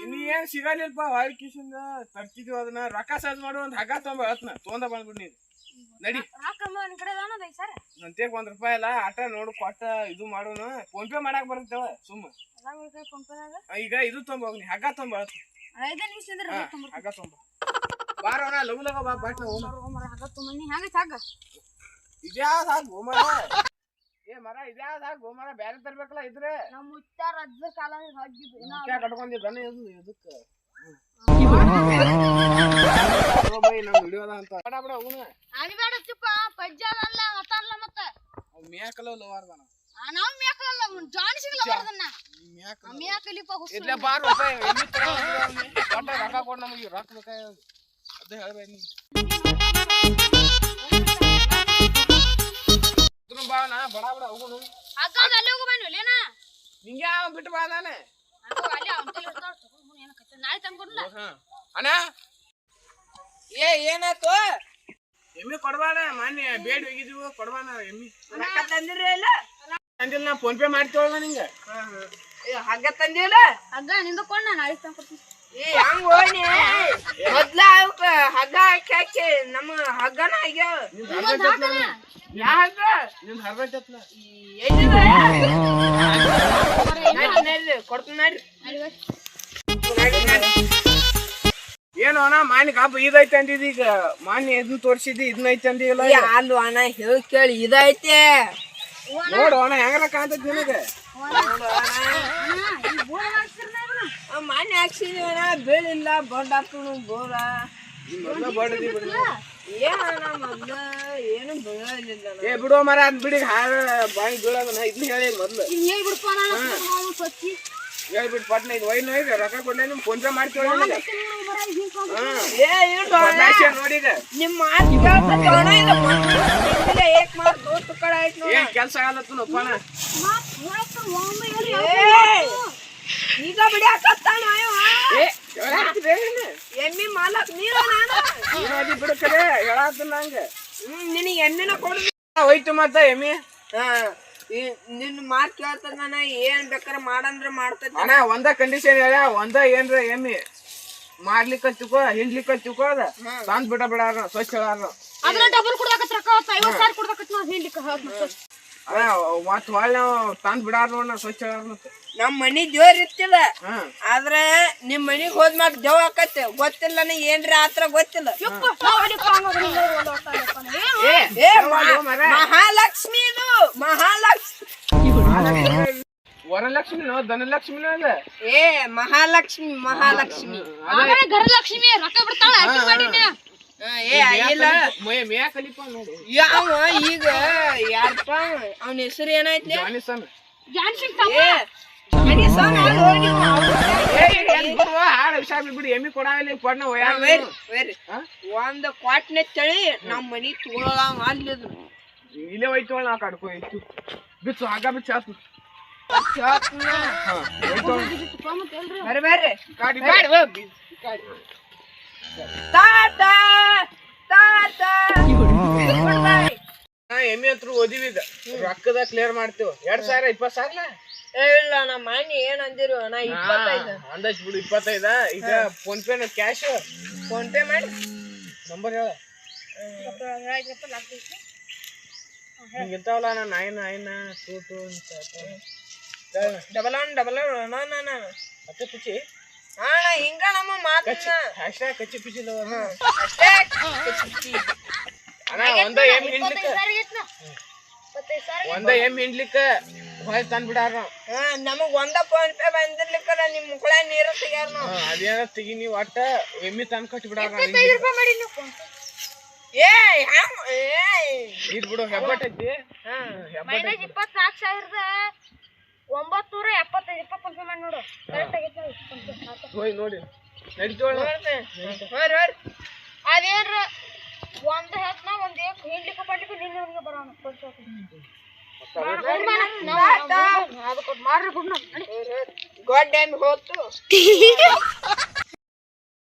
ನೀ ಏನ್ ಸಿಗಲಿಲ್ಪ ಹೊಳ್ ಕಿಶಿಂದ ತರ್ತಿದ್ವಿ ಅದನ್ನ ರೊಕ್ಕ ಸಾಜ್ ಮಾಡು ಒಂದ್ ಹಗ್ಗ ತೊಗೊಂಡ ಬಂದ್ಬಿಡ್ ನೀನ್ ನಡಿ ನಂತೇಕ್ ₹1 ಅಲ್ಲ ಆಟ ನೋಡು ಕೊಟ್ಟ ಇದು ಮಾಡೋನು ಫೋನ್ ಪೇ ಮಾಡಾಕ್ ಬರ್ತೇವ ಸುಮ್ಮ ಈಗ ಇದು ತೊಗೊಂಬೋಗ್ನಿ ಹಗ್ಗ ತೊಗೊಂಬ ಹಗ್ಗ ತೊಗೊಂಬ ಬಾರೋಣ ಲಗು ಲಗ ಬಾ ಬಾಟ್ ಇದ್ಯಾವ್ದು ಹಾಕ್ ಗೋಮರ ಏ ಮರ ಇದ್ಯಾವ್ದು ಹಾಕ್ ಗೋಮರ ಬ್ಯಾರೆ ತರ್ಬೇಕಲ್ಲ ಇದ್ರೆ ಕಟ್ಕೊಂಡಿದ್ದ ಇದಕ್ಕ ಹಿಡಿಯೋದ ಅಂತ ಬಿಡ ಅವನು ಮೇಕಲ್ಲ ಲವಾರ್ದಾನ ಇರ್ಲ ಬಾರ ರೊಕ್ಕ ಕೊಡ್ ನಮಗೆ ರೊಕ್ಕ ಬೇಕಾಗ ಅದೇ ಹೇಳ್ಬೇಡಿ ಬಾವನ ಬಡ ಬಡ ಹೋಗುನು ನಿಂಗೆ ಯಾವ ಬಿಟ್ಟು ಬಾ ನಾನೆ ಅಣ್ಣ ಏನಾಯ್ತು ಎಮ್ಮಿ ಕೊಡ್ಬಾಣ ಮಾನ್ಯ ಬೇಡ ಹೋಗಿದ್ವು ಕೊಡ್ಬಾಣ ಎಮ್ಮಿ ತಂದಿಲ್ಲ ನಾ ಫೋನ್ ಪೇ ಮಾಡ್ತೇವಲ್ಲ ನಿಂಗೆ ಹಗ್ಗ ತಂದಿಲ್ಲ ಹಗ್ಗ ನಿಂದ ಕೊಂಡ ನಾಳೆ ತಂದ್ಕೊಡ್ತೀನಿ ಹಂಗ ಹೋಗಿ ಮೊದ್ಲ ಹಗ್ಗ ಹಾಕಿ ಹಾಕಿ ನಮ್ಮ ಹಗ್ಗನ ಆಗ್ಯಾವ ಏನು ಅಣ್ಣ ಮಾನ್ಯ ಕಾಪ ಇದೈತೆ ಅಂದಿದ್ ಈಗ ಮಾನ್ಯ ಇದನ್ನ ತೋರ್ಸಿದ್ದಿ ಇದನ್ನ ಐತೆ ಅಂದಿಲ್ಲ ಅಲ್ವ ಅಣ್ಣ ಹೇಳಿ ಕೇಳಿ ಇದೈತೆ ನೋಡು ಅಣ್ಣ ಹೆಂಗಾರ ಕಾಣ್ತೈತಿ ನಿನಗೆ ಮಾನ್ಯ ಹಾಕ್ಸಿದೀವಿ ಅಣ್ಣ ಬೀಳಿಲ್ಲ ಬಡ್ ಹಾಕೋಣ ಬೋರ ಏನಣ್ಣ ಮೊದ್ಲು ಏನು ಬೀಳಲಿಲ್ಲ ಏ ಬಿಡುವ ಮರ ಅದ್ ಬಿಡಿ ಹಾರ ಬಾಯಿ ಬೀಳೋದನ್ನ ಇದನ್ನ ಹೇಳಿ ಮೊದ್ಲು ಹೇಳ್ಬಿಟ್ಟು ಪಟ್ನ ಇದು ವೈನ್ ಇದೆ ರೊಕ್ಕ ಕೊಡ್ಲ ನಿಮ್ ಫೋನ್ ಪೇ ಮಾಡ್ತೀವಿ ನೋಡಿ ನಿಮ್ಮ ಏನ್ ಕೆಲ್ಸ ಆಗಲತ್ತು ನೋಪ್ಪಣ ಈಗ ಬಿಡಿ ಹಾಕತ್ತಾನ ಎಮ್ಮಿ ಮಾಲಕ್ ನೀರು ನಾನು ಬಿಡಕರೆ ಹೇಳತ್ತಿಲ್ಲ ಹಂಗ ನಿನಗೆ ಎಮ್ಮಿನ ಕೊಡ ಹೋಯ್ತು ಮತ್ತ ಎಮ್ಮಿ ನಿನ್ನ ಮಾತ್ ಕೇಳ್ತದ ನಾನು ಏನ್ ಬೇಕಾರೆ ಮಾಡಂದ್ರೆ ಮಾಡ್ತೈತಿ ಅಣ್ಣ ಒಂದ ಕಂಡೀಷನ್ ಹೇಳ ಒಂದ ಏನ್ರ ಎಮ್ಮಿ ಮಾಡ್ಲಿಕ್ಕ ತಿಳ್ಕೋ ಹಿಂಡ್ಲಿಕ್ಕ ತಿಳ್ಕೋದ ತಂದ್ ಬಿಡ ಸ್ವಚ್ಛ ಮತ್ ಹೊಳ್ ನಾವ್ ತಂದ್ ಬಿಡಾರ ನೋಡ್ ಸ್ವಚ್ಛ ನಮ್ ಮನಿ ಜೋರ್ ಇತ್ತಿಲ್ಲ ಆದ್ರೆ ನಿಮ್ ಮನಿಗ್ ಹೋದ್ಮ್ಯಾಗ ಜವ್ ಹಾಕತ್ತೆ ಗೊತ್ತಿಲ್ಲ ನೀ ಏನ್ರಿ ಆತರ ಗೊತ್ತಿಲ್ಲ ಮಹಾಲಕ್ಷ್ಮಿ ಇದು ಮಹಾಲಕ್ಷ್ಮಿ ವರಲಕ್ಷ್ಮಿ ಧನಲಕ್ಷ್ಮಿ ಅದ ಏ ಮಹಾಲಕ್ಷ್ಮಿ ಮಹಾಲಕ್ಷ್ಮಿ ಗರಲಕ್ಷ್ಮಿ ರೊಕ್ಕ ಬಿಡ್ತಾಳ ಯಾವ ಈಗ ಯಾರಪ್ಪ ಅವನ ಹೆಸರು ಏನಾಯ್ತು ಬಿಡಿ ಎಮ್ಮಿ ಕೊಡಾಗಲಿ ಒಂದ್ ಕ್ವಾಟ್ನೆ ತಳಿ ನಮ್ ಮನಿ ತಗೊಳಂಗ ಅಲ್ಲಿದ್ರು ಇಲ್ಲೇ ಹೋಯ್ತು ನಾ ಕಡ್ಕೊ ಇತ್ತು ಬಿಚ್ಚು ಆಗ ಬಿಚ್ಚ ಬರ್ರಿ ಬರ್ರಿ ಎಮ್ಮಿ ಹತ್ರ ಓದಿವಿದ ರೊಕ್ಕದ ಕ್ಲಿಯರ್ ಮಾಡ್ತೇವ 2020 ಇಲ್ಲ ನಮ್ಮ ಮನೆ ಏನ್ ಅಂದಿರು ಅಣ್ಣ 25 ಅಂದಾಜ್ ಬಿಡು 25 ಈಗ phone pay cash phone pay ಮಾಡಿ ನಂಬರ್ ಹೇಳ ಹಿಂಗಿರ್ತಾವಲ್ಲ ನಾ 9922 $11 ಮತ್ತೆ ಪಿಚಿ ಅಣ್ಣ ಹಿಂಗ ನಮ್ಮ ಮಾತು ಕಚ್ಚಿ ಪಿಚಿ ಅಷ್ಟೇ ಅಣ್ಣ ಒಂದ ಎಮ್ಮಿ ಹಿಂಡ್ಲಿಕ್ಕ ಹೊಯ್ ತಂದ್ ಬಿಡಾರ ನಮಗ್ ಒಂದ ಫೋನ್ ಪೇ ಬಂದಿರ್ಲಿಕ್ಕಲ್ಲ ನಿಮ್ ಮುಕ್ಳ ನೀರ ತೆಗ್ಯಾರ ಅದೇನ ತೆಗಿ ನೀವ್ ಒಟ್ಟ ಎಮ್ಮಿ ತಂದ್ ಕಟ್ಟಿ ಬಿಡಾರ ಇದ್ ಬಿಡು ಹೆಬ್ಬಟ್ ಐತಿ $24,000 ನೋಡು ಹೋಯ್ ನೋಡಿ ನಡಿತೋಳ ಅದೇನ್ರ ಒಂದ್ ಹೆತ್ನ ಒಂದ್ ಹಿಂಡ್ಲಿಕ್ಕೆ ಪಡ್ಲಿಕ್ಕೆ ನಿನ್ನ ಬರೋಣ ಗೋಡ್ ಡ್ಯಾಮ್ ಹೋತು